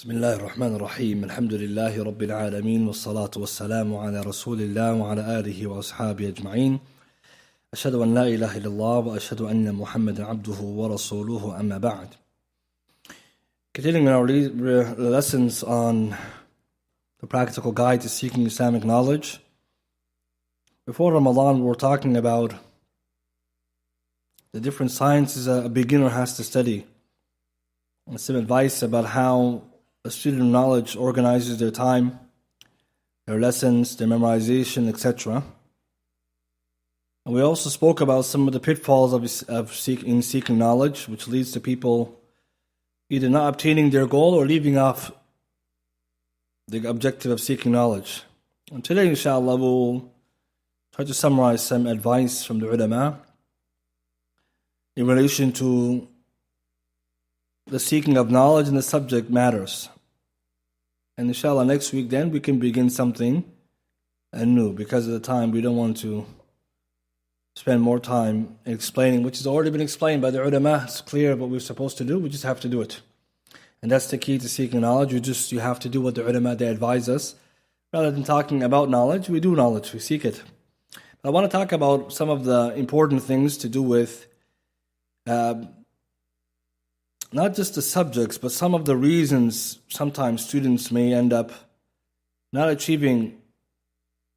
بسم الله الرحمن الرحيم الحمد لله رب العالمين والصلاة والسلام على رسول الله وعلى آله وأصحابه أجمعين أشهد أن لا إله إلا الله وأشهد أن محمدا عبده ورسوله أما بعد. Continuing our lessons on the practical guide to seeking Islamic knowledge. Before Ramadan we were talking about the different sciences a beginner has to study, and some advice about how a student of knowledge organizes their time, their lessons, their memorization, etc. And we also spoke about some of the pitfalls of seeking knowledge, which leads to people either not obtaining their goal or leaving off the objective of seeking knowledge. And today, inshallah, we'll try to summarize some advice from the ulama in relation to the seeking of knowledge and the subject matters. And inshallah next week then we can begin something new. Because of the time we don't want to spend more time explaining which has already been explained by the ulama. It's clear what we're supposed to do, we just have to do it. And that's the key to seeking knowledge. You have to do what the ulama they advise us. Rather than talking about knowledge, we do knowledge, we seek it. But I want to talk about some of the important things to do with not just the subjects, but some of the reasons sometimes students may end up not achieving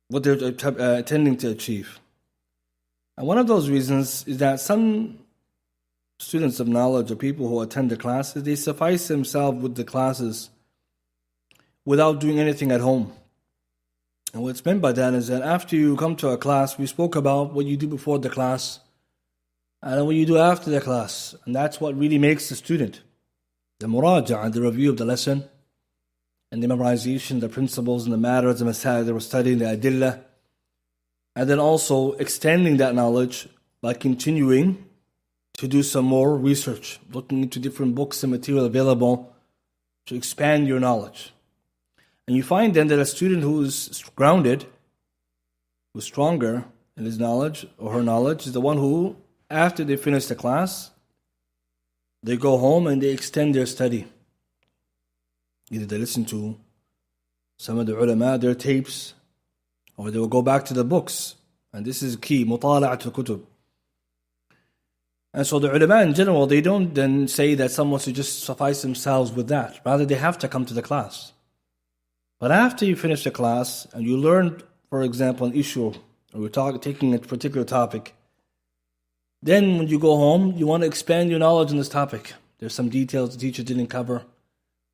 what they're intending to achieve. And one of those reasons is that some students of knowledge or people who attend the classes, they suffice themselves with the classes without doing anything at home. And what's meant by that is that after you come to a class, we spoke about what you do before the class and what you do after the class. And that's what really makes the student. The muraja'a, the review of the lesson, and the memorization, the principles and the matters, the masail they were studying, the adillah. And then also extending that knowledge by continuing to do some more research, looking into different books and material available to expand your knowledge. And you find then that a student who is grounded, who's stronger in his knowledge or her knowledge, is the one who, after they finish the class, they go home and they extend their study. Either they listen to some of the ulama, their tapes, or they will go back to the books. And this is key, mutala'at al-kutub. And so the ulama in general, they don't then say that someone should just suffice themselves with that. Rather, they have to come to the class. But after you finish the class and you learn, for example, an issue, or we're taking a particular topic, then when you go home, you want to expand your knowledge on this topic. There's some details the teacher didn't cover,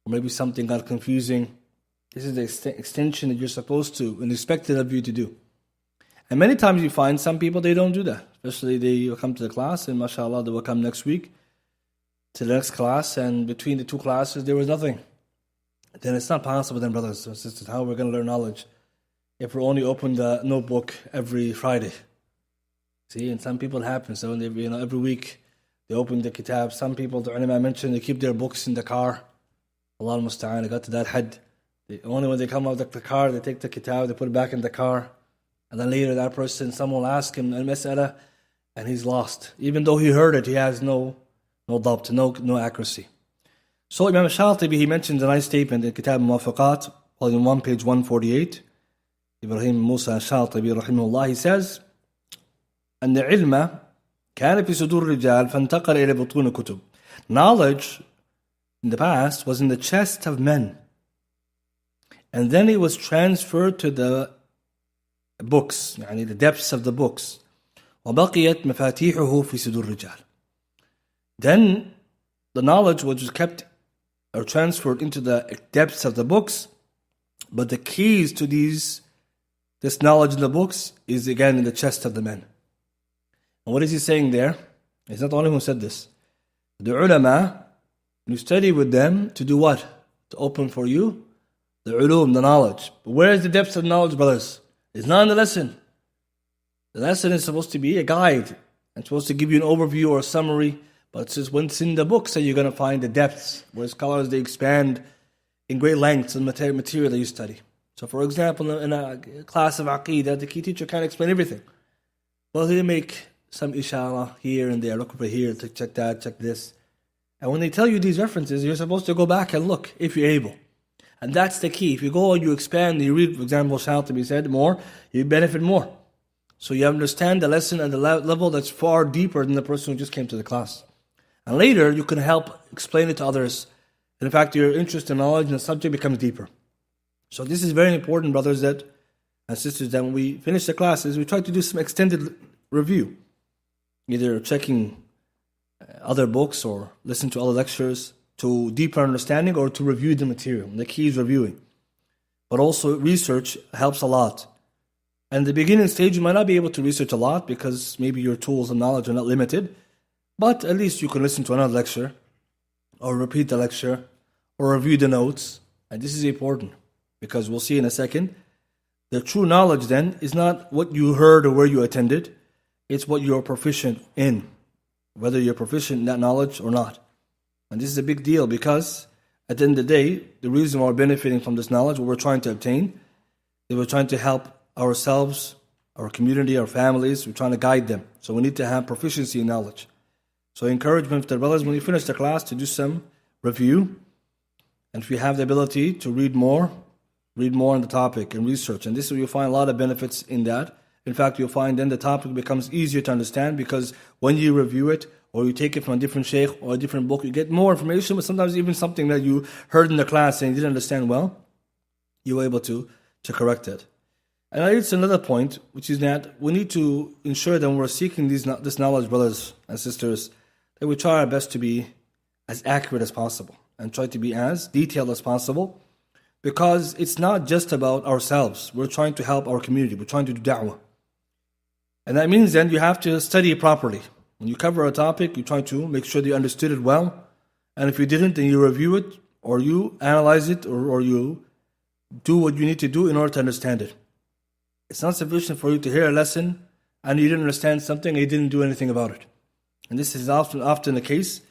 or maybe something got confusing. This is the extension that you're supposed to and expected of you to do. And many times you find some people, they don't do that. Especially they will come to the class and mashallah, they will come next week to the next class, and between the two classes there was nothing. Then it's not possible then, brothers and sisters, how we're going to learn knowledge if we only open the notebook every Friday. See, and some people it happens. So every week they open the kitab. Some people, the ulama mentioned, they keep their books in the car. Allah al-Musta'an, they got to that had. Only when they come out of the car, they take the kitab, they put it back in the car. And then later that person, someone will ask him al-mas'ala, and he's lost. Even though he heard it, he has no dabt, no accuracy. So Imam Shatibi, he mentions a nice statement in Kitab Muwafaqat, volume 1, page 148. Ibrahim Musa Shatibi, rahimahullah, he says, أن العلم كان في صدور الرجال فانتقل إلى بطون كتب. Knowledge in the past was in the chest of men, and then it was transferred to the books, يعني the depths of the books. وبقيت مفاتيحه في صدور الرجال. Then the knowledge was kept or transferred into the depths of the books, but the keys to this knowledge in the books is again in the chest of the men. And what is he saying there? He's not the only one who said this. The ulama, you study with them to do what? To open for you the ulum, the knowledge. But where is the depths of knowledge, brothers? It's not in the lesson. The lesson is supposed to be a guide and supposed to give you an overview or a summary. But it's just when it's in the books that you're going to find the depths, where scholars, they expand in great lengths the material that you study. So for example, in a class of aqeedah, the key teacher can't explain everything. Well, he'll make some ishara here and there, look over here, check that, check this. And when they tell you these references, you're supposed to go back and look if you're able. And that's the key. If you go and you expand and you read, for example, Shatibi said more, you benefit more. So you understand the lesson at the level that's far deeper than the person who just came to the class. And later, you can help explain it to others. And in fact, your interest in knowledge and the subject becomes deeper. So this is very important, brothers and sisters, that when we finish the classes, we try to do some extended review. Either checking other books or listen to other lectures to deeper understanding or to review the material. The key is reviewing. But also research helps a lot. And the beginning stage, you might not be able to research a lot because maybe your tools and knowledge are not limited. But at least you can listen to another lecture or repeat the lecture or review the notes. And this is important because we'll see in a second. The true knowledge then is not what you heard or where you attended. It's what you're proficient in, whether you're proficient in that knowledge or not. And this is a big deal because at the end of the day, the reason why we're benefiting from this knowledge, what we're trying to obtain, is we're trying to help ourselves, our community, our families. We're trying to guide them. So we need to have proficiency in knowledge. So encouragement to the brothers when you finish the class to do some review. And if you have the ability to read more on the topic and research. And this is where you'll find a lot of benefits in that. In fact, you'll find then the topic becomes easier to understand because when you review it or you take it from a different sheikh or a different book, you get more information, but sometimes even something that you heard in the class and you didn't understand well, you were able to correct it. And it's another point, which is that we need to ensure that when we're seeking this knowledge, brothers and sisters, that we try our best to be as accurate as possible and try to be as detailed as possible because it's not just about ourselves. We're trying to help our community. We're trying to do da'wah. And that means then you have to study it properly. When you cover a topic, you try to make sure that you understood it well. And if you didn't, then you review it or you analyze it or you do what you need to do in order to understand it. It's not sufficient for you to hear a lesson and you didn't understand something and you didn't do anything about it. And this is often the case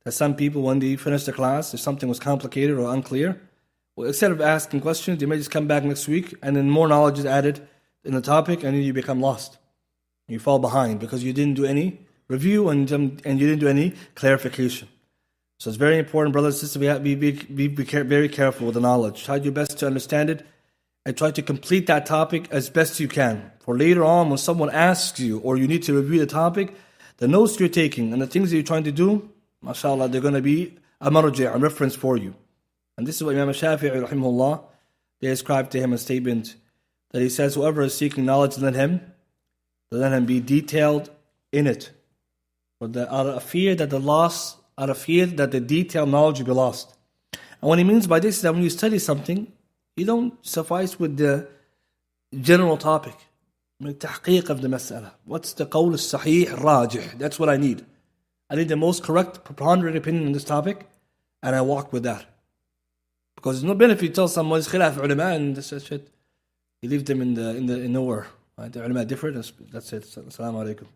that some people, when they finish the class, if something was complicated or unclear, well, instead of asking questions, they may just come back next week and then more knowledge is added in the topic and then you become lost. You fall behind because you didn't do any review and you didn't do any clarification. So it's very important, brothers and sisters, we have to be very careful with the knowledge. Try your best to understand it and try to complete that topic as best you can. For later on, when someone asks you or you need to review the topic, the notes you're taking and the things that you're trying to do, mashallah, they're going to be a marji', a reference for you. And this is what Imam Shafi'i, rahimahullah, they ascribed to him a statement that he says, whoever is seeking knowledge, let him be detailed in it. But out of fear that the detailed knowledge will be lost. And what he means by this is that when you study something, you don't suffice with the general topic. Tahqiq of the mas'ala. What's the qawl al-sahih rajih? That's what I need. I need the most correct, preponderant opinion on this topic, and I walk with that. Because there's no benefit you tell someone it's khilaf ulama and that's shit. You leave them in nowhere. Right? The ulama differ, that's it. Assalamu alaikum.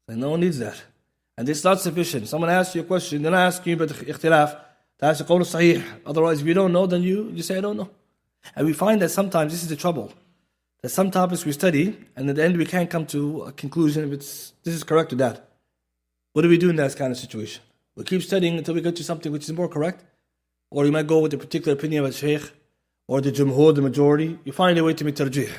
And no one needs that. And this is not sufficient. Someone asks you a question, then I ask you about ikhtilaf. That's the qawl al-sahih. Otherwise, if you don't know, then you say, I don't know. And we find that sometimes this is the trouble. That some topics we study, and at the end we can't come to a conclusion if this is correct or that. What do we do in that kind of situation? We keep studying until we get to something which is more correct. Or you might go with a particular opinion of a sheikh, or the jumhur, the majority. You find a way to make tarjih,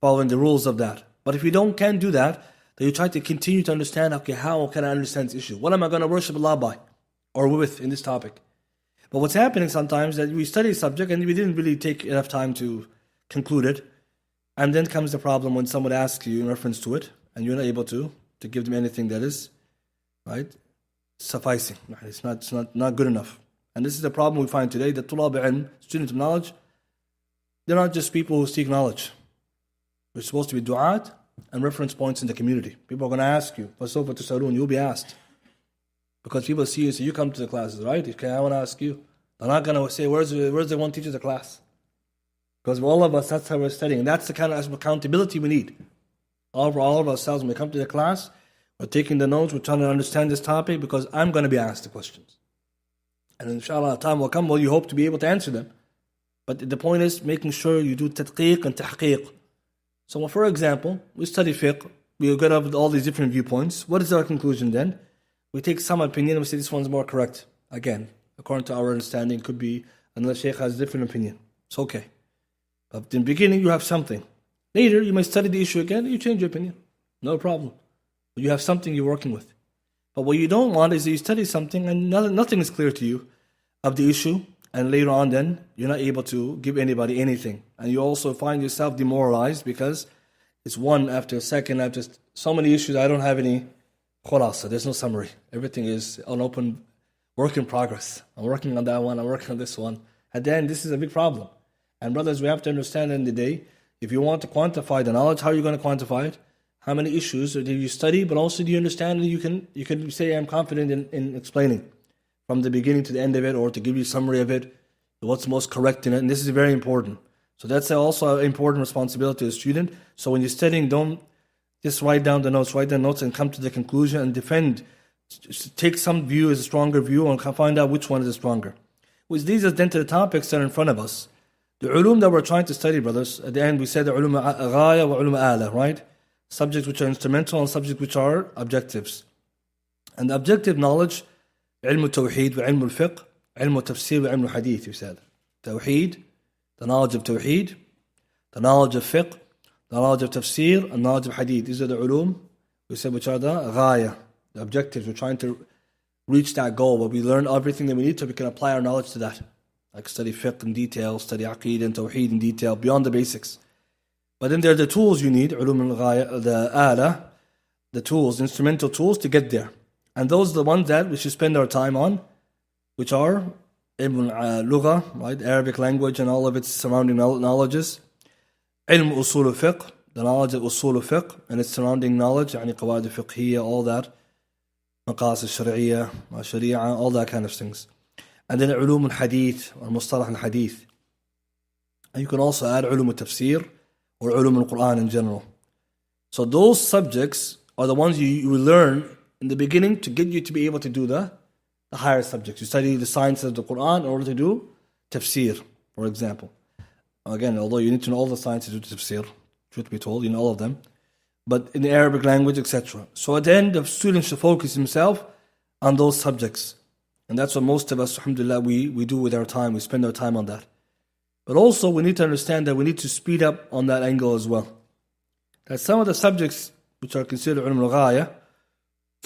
following the rules of that. But if you can't do that, then you try to continue to understand, okay, how can I understand this issue? What am I going to worship Allah by? Or with in this topic? But what's happening sometimes is that we study a subject and we didn't really take enough time to conclude it. And then comes the problem when someone asks you in reference to it, and you're not able to give them anything that is, right, sufficing. It's not good enough. And this is the problem we find today, that tulab ilm, students of knowledge, they're not just people who seek knowledge. We're supposed to be du'at and reference points in the community. People are going to ask you, فَسَوْفَ تُسْأَلُونَ, you'll be asked. Because people see you, so you come to the classes, right? Okay, I want to ask you. They're not going to say, where's the one teacher of the class? Because all of us, that's how we're studying. And that's the kind of accountability we need. All of ourselves, when we come to the class, we're taking the notes, we're trying to understand this topic because I'm going to be asked the questions. And inshallah, time will come, well, you hope to be able to answer them. But the point is making sure you do tadqiq and tahqiq. So for example, we study fiqh, we get up with all these different viewpoints. What is our conclusion then? We take some opinion and we say this one's more correct. Again, according to our understanding, could be another Shaykh has a different opinion. It's okay. But in the beginning, you have something. Later, you may study the issue again, you change your opinion. No problem. But you have something you're working with. But what you don't want is that you study something and nothing is clear to you of the issue, and later on then, you're not able to give anybody anything. And you also find yourself demoralized because it's one after a second, after so many issues, I don't have any khulasa, there's no summary. Everything is an open work in progress. I'm working on that one, I'm working on this one. And then this is a big problem. And brothers, we have to understand in the day, if you want to quantify the knowledge, how are you going to quantify it? How many issues do you study, but also do you understand and you can say, I'm confident in explaining from the beginning to the end of it, or to give you a summary of it, what's most correct in it. And this is very important. So that's also an important responsibility as a student. So when you're studying, don't just write down the notes, and come to the conclusion and defend. Take some view as a stronger view and find out which one is stronger. Which leads us then to the topics that are in front of us. The ulum that we're trying to study, brothers, at the end we said the ulum ghaya wa ulum ala, right? Subjects which are instrumental and subjects which are objectives. And the objective knowledge, ilm tawheed wa ilm al-fiqh, ilm tafsir wa ilm al-hadith, we said. Tawheed, the knowledge of tawheed, the knowledge of fiqh, the knowledge of tafsir, and knowledge of hadith. These are the ulum, we said, which are the ghaya, the objectives. We're trying to reach that goal where we learn everything that we need so we can apply our knowledge to that. Like study fiqh in detail, study aqeed and tawheed in detail, beyond the basics. But then there are the tools you need, ulum al-ghaya, the ala, the tools, instrumental tools to get there. And those are the ones that we should spend our time on, which are ilm al-lugha, right, Arabic language and all of its surrounding knowledges. Ilm usul al-fiqh, the knowledge of usul al-fiqh and its surrounding knowledge, يعني qawaid al-fiqhiyya, all that. Maqas al-shari'iyya, sharia, all that kind of things. And then ulum al-hadith, or mustalah al-hadith. And you can also add ulum al-tafsir, or ulum al-Quran in general. So those subjects are the ones you will learn in the beginning to get you to be able to do the higher subjects. You study the science of the Quran in order to do tafsir, for example. Again, although you need to know all the sciences of tafsir, truth be told, you know all of them. But in the Arabic language, etc. So at the end, the student should focus himself on those subjects. And that's what most of us, alhamdulillah, we do with our time. We spend our time on that. But also, we need to understand that we need to speed up on that angle as well. That some of the subjects which are considered ilm al-ghaya,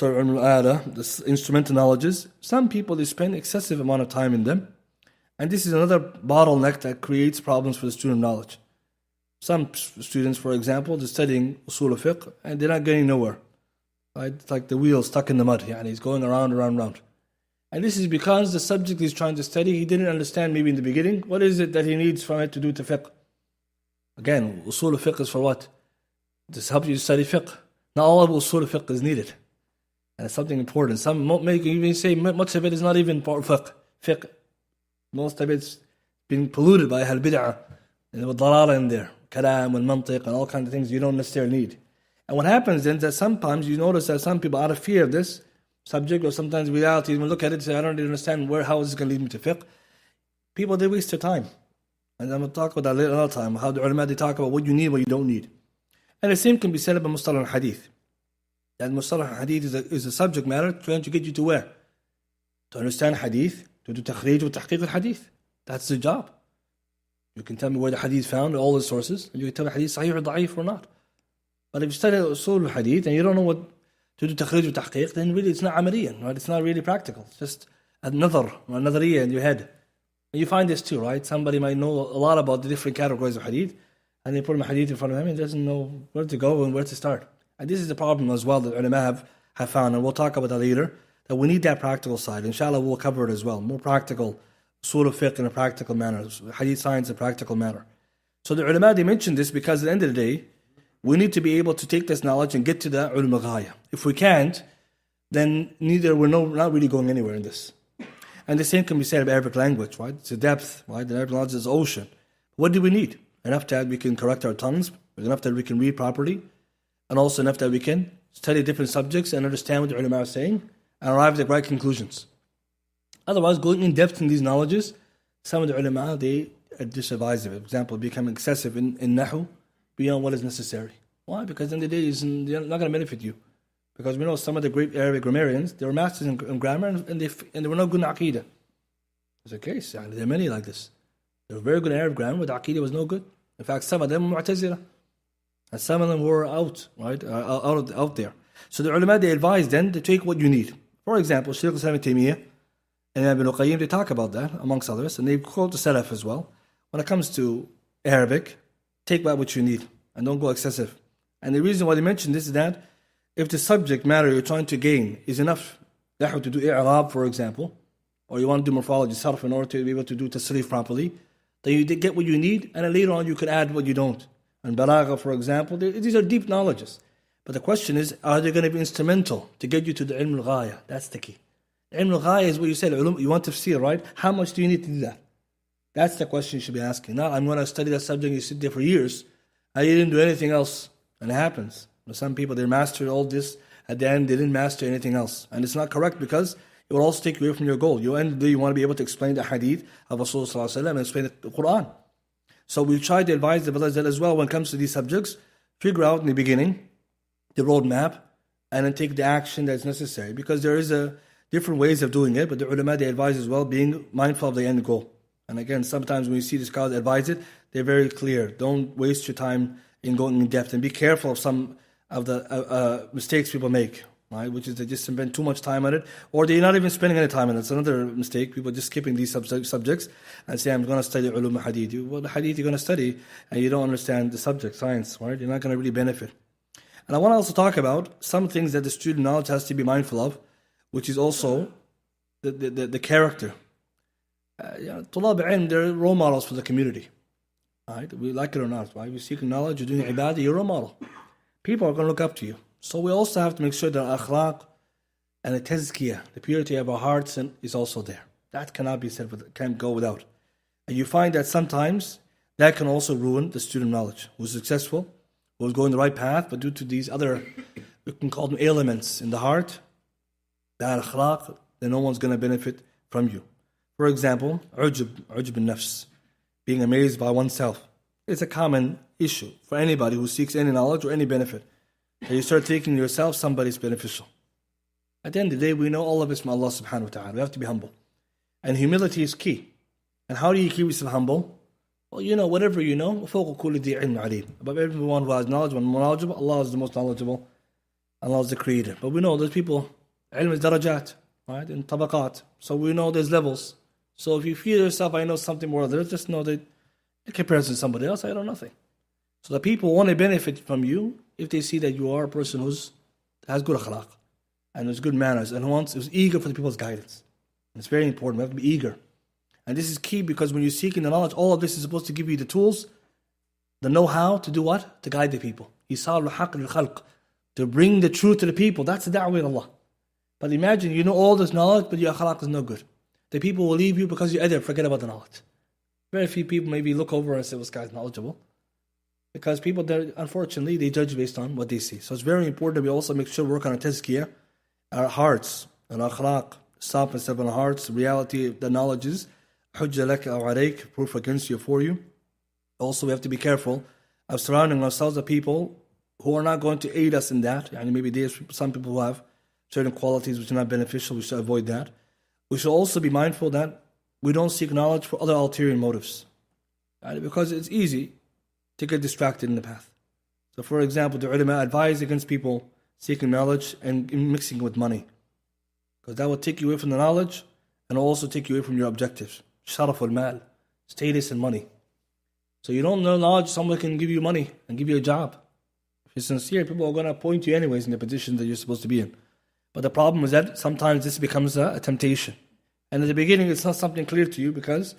or ilm al-ala, the instrumental knowledges, some people, they spend excessive amount of time in them. And this is another bottleneck that creates problems for the student knowledge. Some students, for example, they're studying usul al-fiqh and they're not getting nowhere. Right? It's like the wheel stuck in the mud, and he's going around. And this is because the subject he's trying to study, he didn't understand maybe in the beginning. What is it that he needs from it to do to fiqh? Again, usul al-fiqh is for what? This helps you to study fiqh. Not all of usul al-fiqh is needed. And it's something important. Some may even say much of it is not even for fiqh. Most of it's been polluted by ahl bid'ah. And with dalala in there. Kalam and mantiq and all kinds of things you don't necessarily need. And what happens then is that sometimes you notice that some people, out of fear of this subject, or sometimes reality, when look at it and say, I don't really understand how is this going to lead me to fiqh. People, they waste their time. And I'm going to talk about that later another time, how the ulama, they talk about what you need, what you don't need. And the same can be said about mustalah al-hadith. That mustalah al-hadith is a subject matter trying to get you to where? To understand hadith, to do takhrij wa tahqiq al-hadith. That's the job. You can tell me where the hadith found, all the sources, and you can tell me hadith sahih or da'if or not. But if you study usul al-hadith and you don't know what to do takhrij wa tahqiq, then really it's not amaliyan, right? It's not really practical. It's just a nadhariyya in your head. And you find this too, right? Somebody might know a lot about the different categories of hadith, and they put him a hadith in front of him and he doesn't know where to go and where to start. And this is the problem as well that ulama have found, and we'll talk about that later, that we need that practical side. Inshallah, we'll cover it as well. More practical, usul al-fiqh in a practical manner, hadith science in a practical manner. So the ulama, they mentioned this because at the end of the day, we need to be able to take this knowledge and get to the ulum al-ghaya. If we can't, then we're not really going anywhere in this. And the same can be said of Arabic language, right? It's a depth, right? The Arabic language is ocean. What do we need? Enough that we can correct our tongues, enough that we can read properly, and also enough that we can study different subjects and understand what the ulama are saying and arrive at the right conclusions. Otherwise, going in depth in these knowledges, some of the ulama, they are disadvised of it. For example, becoming excessive in nahu beyond what is necessary. Why? Because in the day, it's not going to benefit you. Because we know some of the great Arabic grammarians, they were masters in grammar and they were not good in Aqidah. It's a case. There are many like this. They were very good in Arab grammar, but Aqidah was no good. In fact, some of them were Mu'tazila. And some of them were out, right? Out there. So the ulama, they advise then to take what you need. For example, Shaykh al-Islam ibn Taymiyyah and Ibn al-Qayyim, they talk about that, amongst others, and they quote the Salaf as well. When it comes to Arabic, take what you need and don't go excessive. And the reason why they mention this is that if the subject matter you're trying to gain is enough, to do i'rab, for example, or you want to do morphology, sarf, in order to be able to do tasrif properly, then you get what you need, and then later on you could add what you don't. And balagha, for example, these are deep knowledges. But the question is, are they going to be instrumental to get you to the ilm al-ghaya? That's the key. Ilm al-ghaya is what you said, you want tafsir, right? How much do you need to do that? That's the question you should be asking. Now, I'm going to study that subject, you sit there for years, and you didn't do anything else. And it happens. Some people, they mastered all this, at the end they didn't master anything else. And it's not correct because it will also take you away from your goal. You want to be able to explain the hadith of Rasulullah and explain the Quran. So we try to advise the brothers that as well when it comes to these subjects, figure out in the beginning the roadmap and then take the action that's necessary. Because there is different ways of doing it, but the ulama, they advise as well being mindful of the end goal. And again, sometimes when you see the scholars advise it, they're very clear. Don't waste your time in going in depth and be careful of some of the mistakes people make, right? Which is they just spend too much time on it, or they're not even spending any time on it. It's another mistake. People just skipping these subjects and say, I'm going to study ulum hadith. Well, the hadith you're going to study, and you don't understand the subject, science, right? You're not going to really benefit. And I want to also talk about some things that the student knowledge has to be mindful of, which is also the character. Tulab ilm, they're role models for the community. Right? We like it or not, right? We're seeking knowledge, you're doing ibadah, you're a role model. People are going to look up to you. So we also have to make sure that akhlaq and the tazkiyah, the purity of our hearts, is also there. That cannot be said, can't go without. And you find that sometimes that can also ruin the student knowledge. Who's successful, who's going the right path, but due to these other, we can call them ailments in the heart, that akhlaq, then no one's going to benefit from you. For example, ujub al-nafs, being amazed by oneself. It's a common issue for anybody who seeks any knowledge or any benefit. And you start thinking yourself somebody's beneficial. At the end of the day, we know all of this from Allah subhanahu wa ta'ala. We have to be humble. And humility is key. And how do you keep yourself humble? Well, you know, whatever you know, فوق كل ذي علم عليم. Above everyone who has knowledge, one more knowledgeable, Allah is the most knowledgeable. Allah is the creator. But we know there's people, ilm is darajat, right? And tabaqat. So we know there's levels. So if you feel yourself, I know something more than this, just know that in comparison to somebody else, I know nothing. So the people want to benefit from you if they see that you are a person who has good akhlaq and has good manners and who's eager for the people's guidance. And it's very important. We have to be eager. And this is key because when you're seeking the knowledge, all of this is supposed to give you the tools, the know-how to do what? To guide the people. Isal al-haq al-khalq. To bring the truth to the people. That's the da'wah in Allah. But imagine you know all this knowledge, but your akhlaq is no good. The people will leave you because you either forget about the knowledge. Very few people maybe look over and say, well, this guy's knowledgeable. Because people, unfortunately, they judge based on what they see. So it's very important that we also make sure we work on our tazkiyah, our hearts, and our akhlaq, softness of our hearts, reality, the knowledge is hujja laka aw alayk, proof against you for you. Also, we have to be careful of surrounding ourselves with people who are not going to aid us in that. And maybe there's some people who have certain qualities which are not beneficial. We should avoid that. We should also be mindful that we don't seek knowledge for other ulterior motives. Right? Because it's easy to get distracted in the path. So for example, the ulama advise against people seeking knowledge and mixing with money. Because that will take you away from the knowledge and also take you away from your objectives. Sharaf al-mal, status and money. So you don't know knowledge, someone can give you money and give you a job. If you're sincere, people are going to appoint you anyways in the position that you're supposed to be in. But the problem is that sometimes this becomes a temptation. And at the beginning, it's not something clear to you because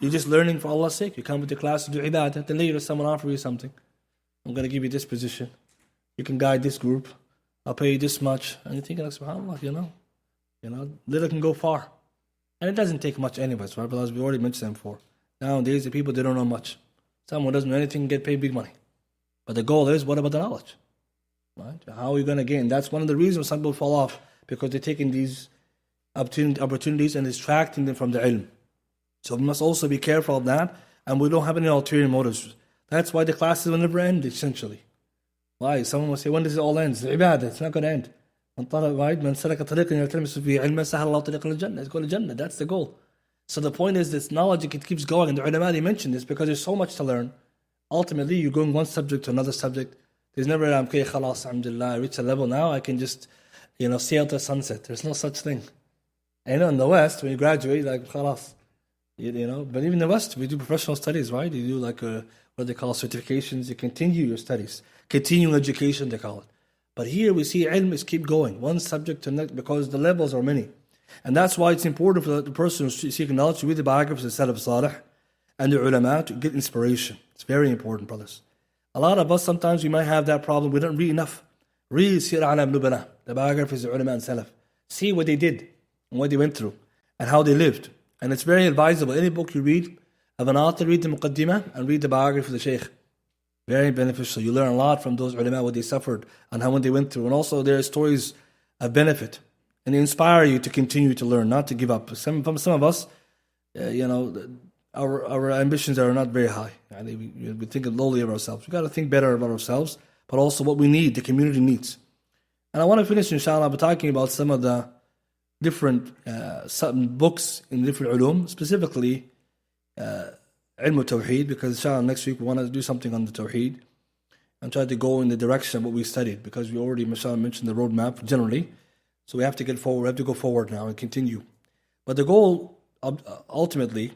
you're just learning for Allah's sake. You come to class to do ibadah, then later someone offers you something. I'm going to give you this position. You can guide this group. I'll pay you this much. And you're thinking, like, subhanAllah, you know, little can go far. And it doesn't take much anyways, right? But as we already mentioned before, nowadays the people, they don't know much. Someone doesn't know anything get paid big money. But the goal is, what about the knowledge? Right? How are you going to gain? That's one of the reasons some people fall off, because they're taking these opportunities and distracting them from the ilm. So we must also be careful of that, and we don't have any ulterior motives. That's why the classes will never end, essentially. Why? Someone will say, when does it all end? It's ibadah, it's not going to end. من سلك طريقا يلتمس فيه علما سهل الله طريقا للجنة. It's going to Jannah. That's the goal. So the point is, this knowledge, it keeps going. And the ulama, they mention this because there's so much to learn. Ultimately, you're going one subject to another subject. There's never, okay, khalas, alhamdulillah, I reached a level now, I can just, sail to sunset. There's no such thing. And in the West, when you graduate, like, khalas. But even in the West, we do professional studies, right? You do like what they call certifications. You continue your studies. Continuing education, they call it. But here we see ilm is keep going, one subject to next, because the levels are many. And that's why it's important for the person who's seeking knowledge to read the biographies of Salaf Salih and the ulama to get inspiration. It's very important, brothers. A lot of us, sometimes we might have that problem. We don't read enough. Read Sir Alam Nubala, the biographies of ulama and Salaf. See what they did and what they went through and how they lived. And it's very advisable. Any book you read, of an author, read the muqaddimah and read the biography of the shaykh. Very beneficial. You learn a lot from those ulama, what they suffered and how what they went through. And also their stories of benefit. And they inspire you to continue to learn, not to give up. Some of us, our ambitions are not very high. We think lowly of ourselves. We've got to think better about ourselves, but also what we need, the community needs. And I want to finish, inshallah, by talking about some of the different books in different ulum, specifically ilm tawheed, because inshallah next week we want to do something on the tawheed and try to go in the direction of what we studied, because we already, mashallah, mentioned the roadmap generally. So we have to get forward, we have to go forward now and continue. But the goal, ultimately,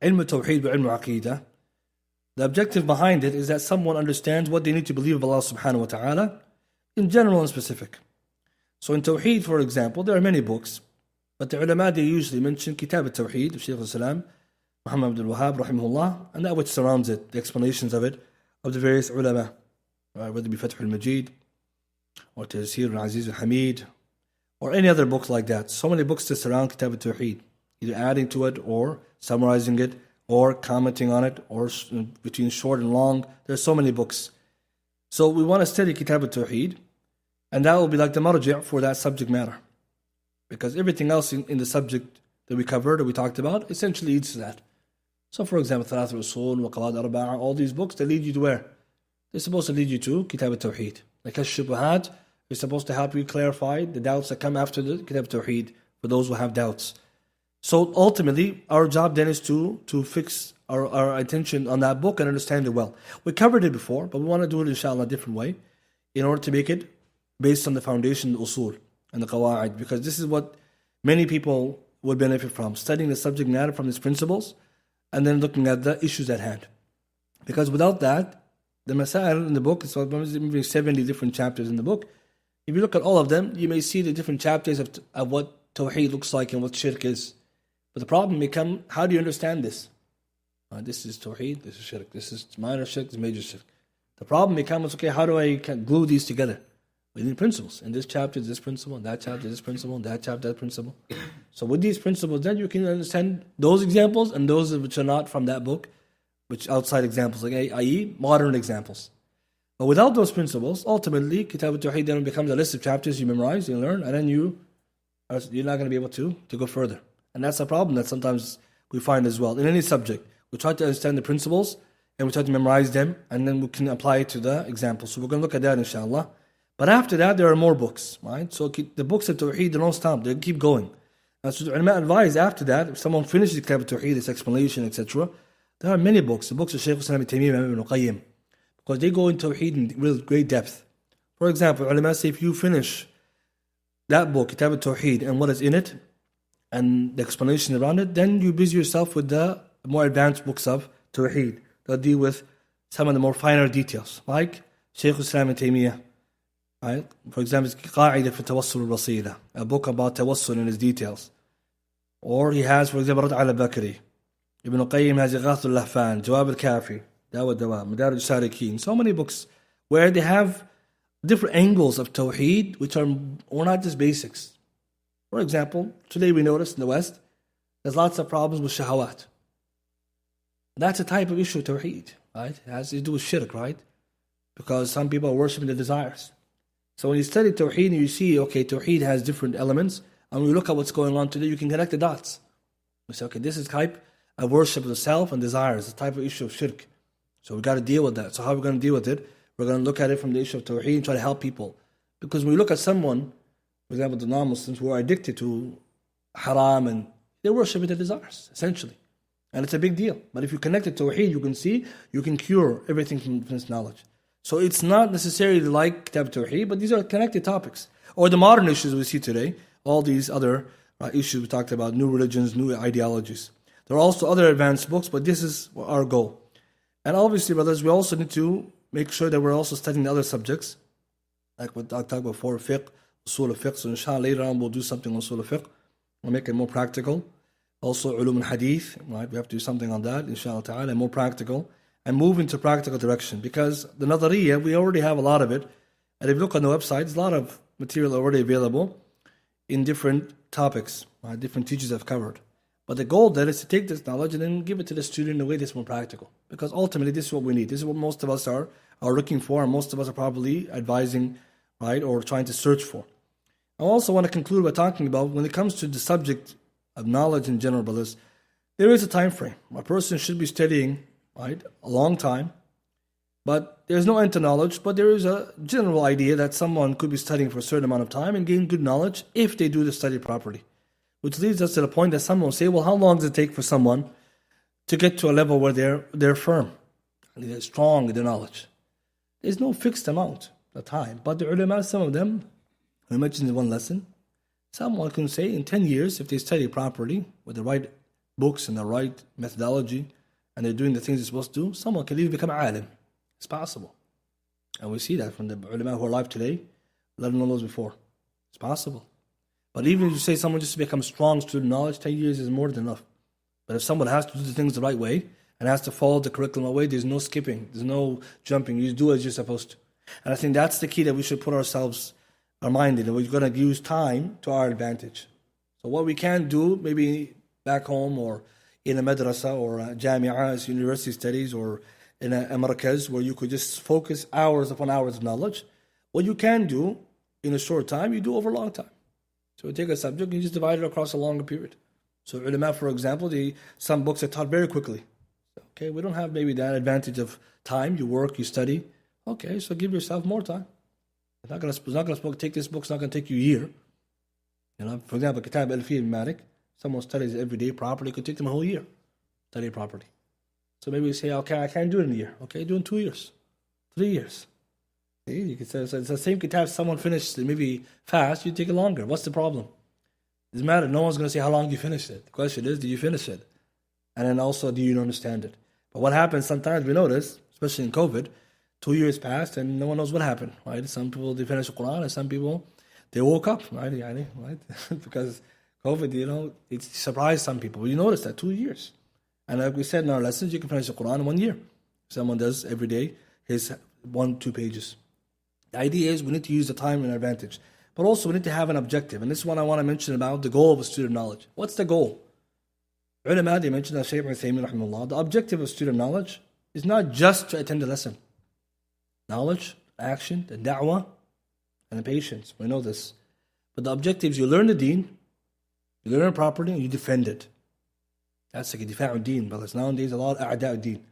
ilm tawheed wa ilm aqidah, the objective behind it is that someone understands what they need to believe of Allah subhanahu wa ta'ala, in general and specific. So in tawheed, for example, there are many books, but the ulama, they usually mention Kitab al-Tawheed of Shaykh al-Islam, Muhammad Abdul Wahhab, rahimahullah, and that which surrounds it, the explanations of it, of the various ulama, whether it be Fath al-Majid, or Tafsir al-Aziz al-Hamid, or any other books like that. So many books that surround Kitab al-Tawheed, either adding to it, or summarizing it, or commenting on it, or between short and long. There's so many books. So we want to study Kitab al-Tawheed, and that will be like the marji' for that subject matter. Because everything else in the subject that we covered, that we talked about, essentially leads to that. So for example, Thalath al-Usul, wa Qawaid al-Arba'a, all these books, they lead you to where? They're supposed to lead you to Kitab al-Tawheed. Like Ash-Shubuhat is supposed to help you clarify the doubts that come after the Kitab al-Tawheed, for those who have doubts. So ultimately, our job then is to fix our attention on that book and understand it well. We covered it before, but we want to do it inshallah a different way, in order to make it based on the foundation, the usul, and the qawaid, because this is what many people would benefit from, studying the subject matter from its principles, and then looking at the issues at hand. Because without that, the masail in the book, it's maybe 70 different chapters in the book. If you look at all of them, you may see the different chapters of what tawheed looks like and what shirk is. But the problem becomes, how do you understand this? This is tawheed, this is shirk, this is minor shirk, this is major shirk. The problem becomes, okay, how do I glue these together? We need principles. In this chapter, this principle, in that chapter, this principle, in that chapter, that principle. So with these principles, then you can understand those examples and those which are not from that book, which outside examples, like i.e. modern examples. But without those principles, ultimately, Kitab al-Tawheed then becomes a list of chapters you memorize, you learn, and then you're not going to be able to go further. And that's a problem that sometimes we find as well. In any subject, we try to understand the principles, and we try to memorize them, and then we can apply it to the examples. So we're going to look at that, inshallah. But after that, there are more books, right? So the books of Tawheed, they don't stop, they keep going. And so the ulama advise after that, if someone finishes Kitab al-Tawheed, its explanation, etc., there are many books, the books of Shaykh al-Islam ibn Taymiyyah and Ibn Qayyim, because they go into Tawheed in real great depth. For example, ulama say if you finish that book, Kitab al-Tawheed, and what is in it, and the explanation around it, then you busy yourself with the more advanced books of Tawheed that deal with some of the more finer details, like Shaykh al-Islam ibn Taymiyyah. Right? For example, Qaadir fi Tawassul al-Basira, a book about tawassul in its details. Or he has, for example, Rad al-Bakri. Ibn Qayyim has Ighath al-Lahfan, Jawab al-Kafi, Dawa Dawa, Madarij al-Salikin. So many books where they have different angles of Tawheed, which are not just basics. For example, today we notice in the West, there's lots of problems with shahawat. That's a type of issue of Tawheed, right? It has to do with shirk, right? Because some people are worshipping their desires. So when you study Tawheed and you see, okay, Tawheed has different elements, and when you look at what's going on today, you can connect the dots. You say, okay, this is type of worship of the self and desires, a type of issue of shirk. So we've got to deal with that. So how are we going to deal with it? We're going to look at it from the issue of Tawheed and try to help people Because when we look at someone, for example, the non-Muslims who are addicted to haram, and they worship their desires, essentially. And it's a big deal. But if you connect it to Tawheed, you can see, you can cure everything from this knowledge. So it's not necessarily like Kitab Tawheed, but these are connected topics. Or the modern issues we see today, all these other issues we talked about, new religions, new ideologies. There are also other advanced books, but this is our goal. And obviously, brothers, we also need to make sure that we're also studying the other subjects, like what I talked before, fiqh, usul al-fiqh. So inshallah, later on we'll do something on usul al-fiqh. We'll make it more practical. Also, ulum al-hadith, right? We have to do something on that, inshallah ta'ala, more practical. And move into practical direction. Because the nadariyah, we already have a lot of it. And if you look on the website, there's a lot of material already available in different topics, right? Different teachers have covered. But the goal there is to take this knowledge and then give it to the student in a way that's more practical. Because ultimately, this is what we need. This is what most of us are looking for, and most of us are probably advising, right, or trying to search for. I also want to conclude by talking about when it comes to the subject of knowledge in general, brothers, there is a time frame. A person should be studying, right, a long time. But there's no end to knowledge, but there is a general idea that someone could be studying for a certain amount of time and gain good knowledge if they do the study properly. Which leads us to the point that someone will say, well, how long does it take for someone to get to a level where they're firm, they're strong in their knowledge? There's no fixed amount of time. But the ulama, some of them, we mentioned in one lesson, someone can say in 10 years, if they study properly, with the right books and the right methodology, and they're doing the things they're supposed to do, someone can even become alim. It's possible. And we see that from the ulama who are alive today, let alone those before. It's possible. But even if you say someone just to become strong student knowledge, 10 years is more than enough. But if someone has to do the things the right way and has to follow the curriculum away, there's no skipping, there's no jumping. You just do as you're supposed to. And I think that's the key that we should put our mind in. We're going to use time to our advantage. So what we can do, maybe back home or in a madrasa or a jami'ah, university studies, or in a markaz where you could just focus hours upon hours of knowledge. What you can do in a short time, you do over a long time. So you take a subject and you just divide it across a longer period. So ulama, for example, some books are taught very quickly. Okay, we don't have maybe that advantage of time. You work, you study. Okay, so give yourself more time. It's not going to take this book's not going to take you a year. You know, for example, Kitab al-Fi al-Malik, someone studies every day properly, it could take them a whole year. Study properly. So maybe you say, okay, I can't do it in a year. Okay, do it in 2 years, 3 years. See, you can say it's the same kitab. Someone finished maybe fast, you take it longer. What's the problem? It doesn't matter. No one's going to say how long you finished it. The question is, do you finish it? And then also, do you understand it? But what happens sometimes, we notice, especially in COVID, 2 years passed and no one knows what happened. Right? Some people, they finished the Quran, and some people, they woke up. Right? Because COVID, it surprised some people. But you notice that 2 years. And like we said in our lessons, you can finish the Quran in 1 year. Someone does every day his 1-2 pages. The idea is we need to use the time in our advantage. But also we need to have an objective. And this is what I want to mention about the goal of a student knowledge. What's the goal? Ulama, they mentioned that Shaykh Uthaymin, rahimahullah, the objective of student knowledge is not just to attend the lesson. Knowledge, action, the da'wah, and the patience. We know this. But the objective is you learn the deen, you learn it properly, and you defend it. That's like a difa'u deen, brothers. Nowadays, a lot of a'da'u deen.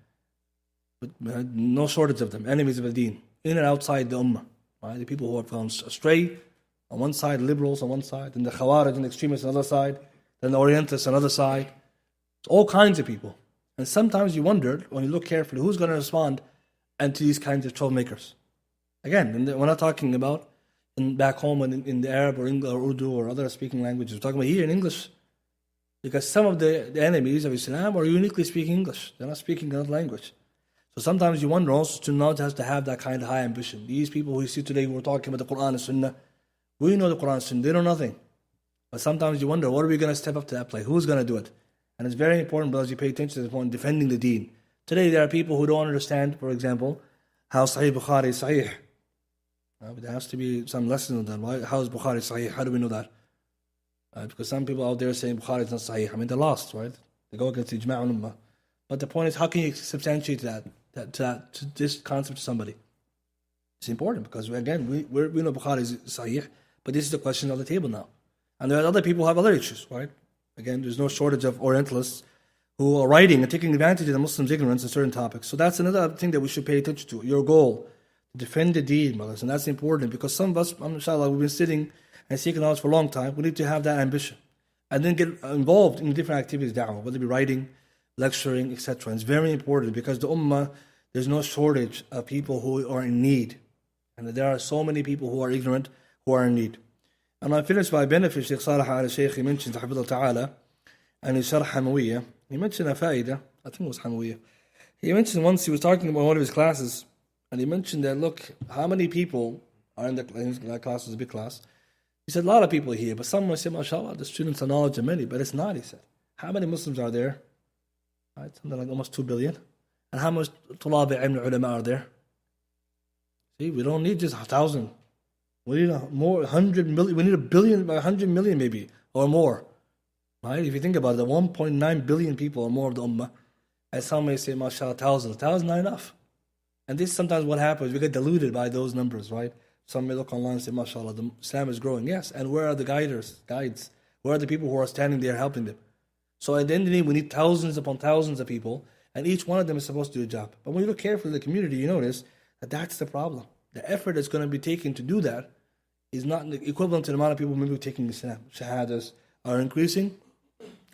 But no shortage of them, enemies of the deen, in and outside the ummah. Right? The people who have gone astray, on one side, liberals on one side, then the khawarij and the extremists on the other side, then the orientalists on the other side. It's all kinds of people. And sometimes you wonder, when you look carefully, who's going to respond to these kinds of troublemakers? Again, we're not talking about back home in the Arab or English or Urdu or other speaking languages. We're talking about here in English. Because some of the enemies of Islam are uniquely speaking English. They're not speaking another language. So sometimes you wonder also, student knowledge has to have that kind of high ambition. These people who you see today who are talking about the Quran and Sunnah, we know the Quran and Sunnah, they know nothing. But sometimes you wonder, what are we going to step up to that plate? Who's going to do it? And it's very important, brothers, you pay attention to this point, defending the deen. Today there are people who don't understand, for example, how Sahih Bukhari is Sahih. There has to be some lesson on that. How is Bukhari Sahih? How do we know that? Because some people out there saying Bukhari is not Sahih. I mean, they're lost, right? They go against the Ijma' al-Ummah. But the point is, how can you substantiate to this concept to somebody? It's important because, again, we know Bukhari is Sahih, but this is the question on the table now. And there are other people who have other issues, right? Again, there's no shortage of Orientalists who are writing and taking advantage of the Muslims' ignorance in certain topics. So that's another thing that we should pay attention to. Your goal, Defend the deen, brothers, and that's important because some of us, inshallah, we've been sitting and seeking knowledge for a long time. We need to have that ambition and then get involved in different activities, da'wah, whether it be writing, lecturing, etc. It's very important because the ummah, there's no shortage of people who are in need. And there are so many people who are ignorant, who are in need. And I finished by benefit Shaykh Salih al-Shaykh, he mentioned, Hafidhullah Ta'ala, and his Sharh Hamawiyya, he mentioned a fa'idah, I think it was Hamawiyya. He mentioned once he was talking about one of his classes, and he mentioned that, look, how many people are in the class, was a big class. He said, a lot of people here, but some might say, mashallah, the students of knowledge are many, but it's not, he said. How many Muslims are there? Right, something like almost 2 billion. And how much tulab ilm ulama are there? See, we don't need just 1,000. We need more, 100 million, we need 1 billion, 100 million maybe, or more. Right? If you think about it, 1.9 billion people or more of the ummah. And some may say, mashallah, 1,000. 1,000 not enough. And this is sometimes what happens, we get diluted by those numbers, right? Some may look online and say, mashallah, the Islam is growing. Yes, and where are the guides? Where are the people who are standing there helping them? So at the end of the day, we need thousands upon thousands of people, and each one of them is supposed to do a job. But when you look carefully at the community, you notice that that's the problem. The effort that's going to be taken to do that is not equivalent to the amount of people maybe taking Islam. Shahadas are increasing,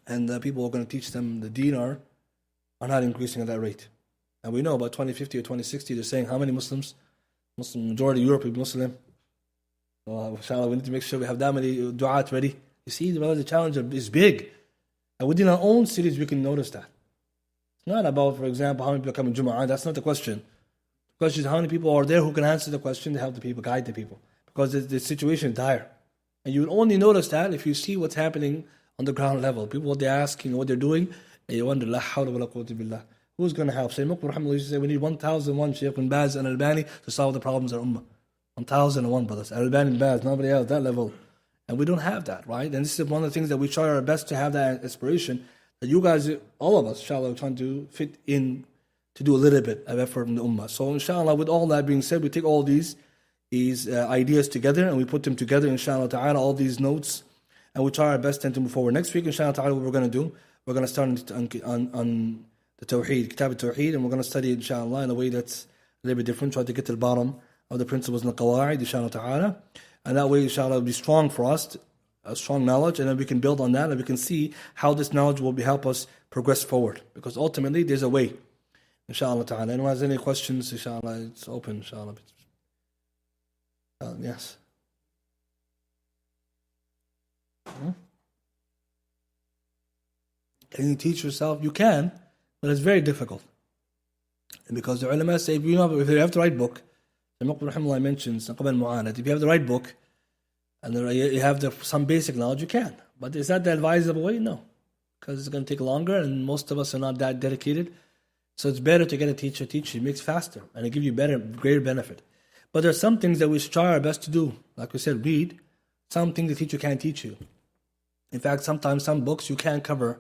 and the people who are going to teach them the deen are not increasing at that rate. And we know about 2050 or 2060, they're saying how many Muslims? Muslim majority of Europe is Muslim. So, inshallah, we need to make sure we have that many du'at ready. You see, the challenge is big. And within our own cities, we can notice that. It's not about, for example, how many people come in Jum'ah. That's not the question. The question is how many people are there who can answer the question to help the people, guide the people. Because the situation is dire. And you will only notice that if you see what's happening on the ground level. People, what they're asking, what they're doing, and you wonder, La hawla wa la quwwata billah. Who's going to help? Shaykh Muqbil Rahimahullah used to say, we need 1,001 Shaykh bin Baz and Albani to solve the problems of our ummah. 1,001 brothers. Albani and Baz, nobody else, that level. And we don't have that, right? And this is one of the things that we try our best to have that aspiration, that you guys, all of us, inshallah, are trying to fit in to do a little bit of effort in the ummah. So inshallah, with all that being said, we take all these ideas together and we put them together, inshallah ta'ala, all these notes, and we try our best then to move forward. Next week, inshallah ta'ala, what we're going to do, we're going to start on the Tawheed, Kitab al-Tawheed, and we're going to study it, inshallah, in a way that's a little bit different, try to get to the bottom of the principles and the qawa'id, inshallah ta'ala. And that way, inshallah, it'll be strong for us, a strong knowledge, and then we can build on that, and we can see how this knowledge will help us progress forward. Because ultimately, there's a way, inshallah ta'ala. Anyone has any questions, inshallah, it's open, inshallah. Yes. Can you teach yourself? You can, but it's very difficult. And because the ulama say, if you have the right book, the Muqbil Rahimahullah mentions, if you have the right book, and you have some basic knowledge, you can. But is that the advisable way? No. Because it's going to take longer, and most of us are not that dedicated. So it's better to get a teacher teach you. It makes faster, and it gives you greater benefit. But there are some things that we should try our best to do. Like we said, read. Some things the teacher can't teach you. In fact, sometimes some books you can't cover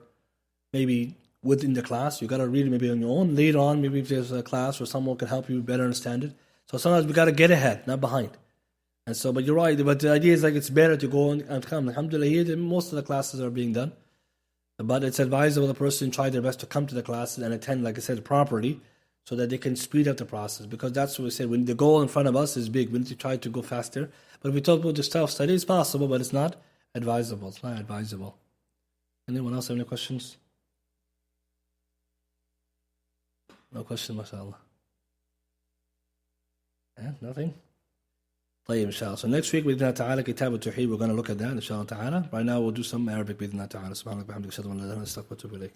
maybe within the class. You got to read it maybe on your own. Later on, maybe if there's a class where someone can help you better understand it. So sometimes we got to get ahead, not behind. And so, but you're right. But the idea is like it's better to go and come. Alhamdulillah, here most of the classes are being done. But it's advisable the person try their best to come to the classes and attend, like I said, properly, so that they can speed up the process. Because that's what we said. When the goal in front of us is big, we need to try to go faster. But if we talk about the self-study, it's possible, but it's not advisable. It's not advisable. Anyone else have any questions? No question, mashallah. Yeah, nothing? طيب, inshallah. So next week, بإذن الله تعالى, كتاب التوحيد, we're going to look at that, inshallah ta'ala. Right now, we'll do some Arabic, بإذن الله تعالى. سبحانك وبحمدك أشهد أن لا إله إلا أنت أستغفرك وأتوب إليك.